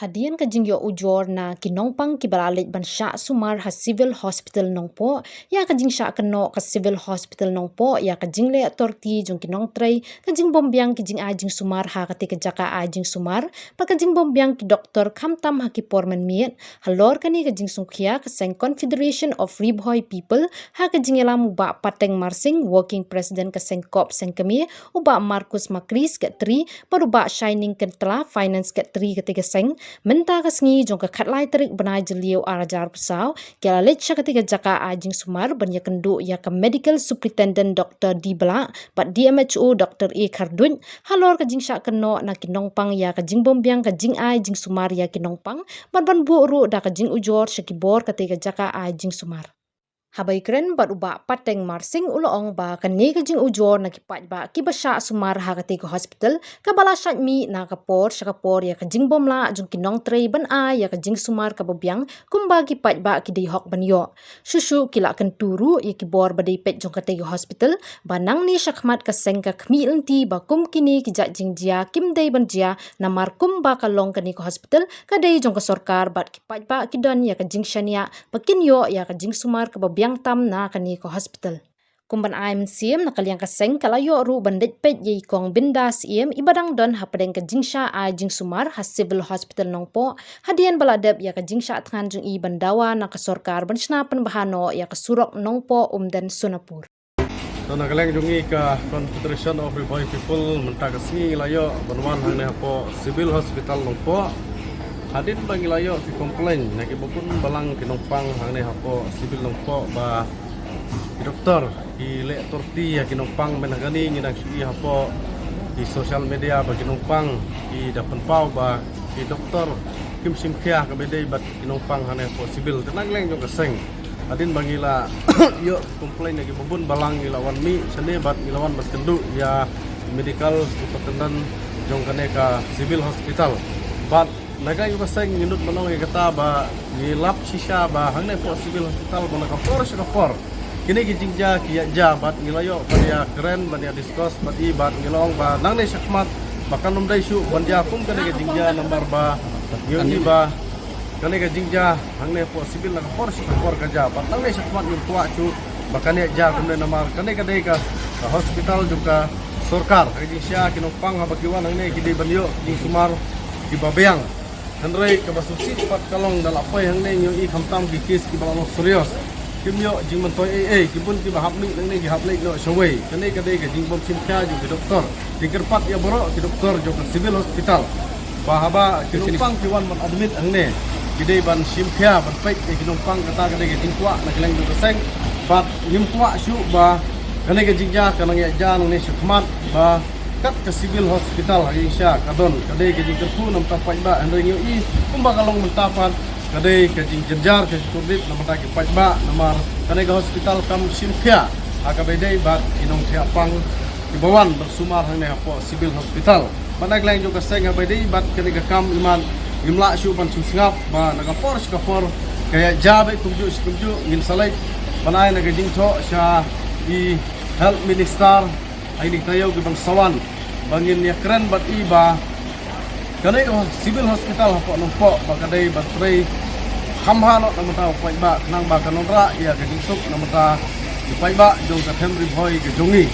Hadian ka jingyo ujor na kinongpang kibalalit bansya sumar ha civil hospital nongpo ya ka jing sya kano ka civil hospital nongpo ya ka jingle authority jong kinong tray ka jing bombyang ki jing ajing sumar ha ka tika jaka ajing sumar pa ka jing bombyang ki doktor kamtam ha ki porman miet halor kani ka jing sungkhia ka seng Confederation of Ribhoy People ha ka jing elamu ba pateng marsing working president ka seng kop seng kami uba Marcus Macris ka 3 baru ba shining ka tela finance ka 3 ka tiga seng menta ka sngi jong ka khatlai tarik banai jeliu arajar pesau kala lecha ketiga jaka ajing sumar banya kendu ya ka medical superintendent Dr. D Bala pat DMHO Dr. A Khardun halor ka jing sya keno na kinongpang ya ka jing bombyang ka jing ai jing sumar ya kinongpang ban bu ru da ka jing ujor syakibor ketiga jaka ajing sumar Habai keren bat uba pateng marsing uloong ba kani ka jing ujor na kipat ba kibasya sumar ha ka tiga hospital ka bala syat mi na kapor syakapor ya ka jing bomla jung kinong tray ban a ya ka jing sumar ka babyang kumba kipat ba ki dei hok ban yo susu kila kan turu ya kibor badai pet jung ka tiga hospital banang ni syakmat ka seng ka khmi lenti ba kum kini ki jak jing jia kim dei ban jia namar kum ba ka long kani ka hospital ka dei jung ka sorkar bat kipat ba kidan ya ka jing syania pakin yo ya ka jing sumar ka babyang yang tam na kani ko hospital. Kumban aim siem nakaliang kaseng kalayo ru bandit pet ye kong bindas iem ibadang don hapadeng ka jingsha a jing sumar ha civil hospital nongpo hadian baladep ya ka jingsha tngan jung i bandawa na ka sorkar bansna bahano ya ka surok nongpo umdan Sunapur. So nakaleng jungi ka Confederation of Ribhoy People menta kasngi layo banwan hang ne hapo civil hospital nongpo hadin bagi layo ki komplain na kibukun balang kinongpang hang ne hapo civil nongpo ba ki doktor ki le torti ya kinongpang menagani ngidang sui hapo di social media ba kinongpang ki dapan pau ba ki doktor kim simkhia ka bedai bat kinongpang hang ne hapo civil tenang leng jong keseng hadin bagi la yo komplain na kibukun balang ilawan mi sene bat ilawan bat kendu ya medical superintendent jong kaneka civil hospital bat naga yung kaseng minut manong kata ba nilap sisya ba hang na po civil hospital ba nakapor siya kapor kini gijingja kiya ja bat nilayo ba keren ba niya discuss bat ibat nilong ba nang na syakmat bakan numday syu banja kum kani gijingja nambar ba yun iba kani gijingja hang na po civil nakapor siya kapor kaja bat nang na syakmat yung tuwa syu bakan niya ja kum na namar kani kadai ka hospital juga sorkar gijingja kinopang habagiwan hang na gidi banyo jing sumar ibabayang Henry kabasusi pat kalong dalapoy hang ne yung ikamtam ki case ki balong serius kimyo jing man toy kibun ki bahapli nang ne ki hapli no showay kane kadai ka jing bom simkha ju ki doktor dikerpat ya boro ki doktor jo ka civil hospital bahaba kinumpang ki wan man admit hang ne kidai ban simkha ban pek ki kinumpang kata kadai ka jing kwa na keleng ju kaseng pat nim kwa syu ba kane ka jing ja kanang ya jang ne syukmat ba kat ke civil hospital hari Isya kadon kadai ke jing kerpu nam tapai ba andai nyu i kumba kalong mentapan kadai ke jing jenjar ke covid nam ta ke pai ba namar kadai ke hospital kam simphia akabedai ba inong thiapang ibawan bersumar hang ne hapo civil hospital panak lain juga seng abedai bat kadai ke kam iman imla syu ban susngap ba nagapor skapor kaya jabe kumju ngin salai panai naga jing tho sya di health minister ay tayo gibang sawan bangin ya keren bat iba kanay civil hospital hapo numpo bagaday batray hamhano namata pay ba nang ba kanonra ya kajingsok namata pay ba jong sa Henry Boy ke jongi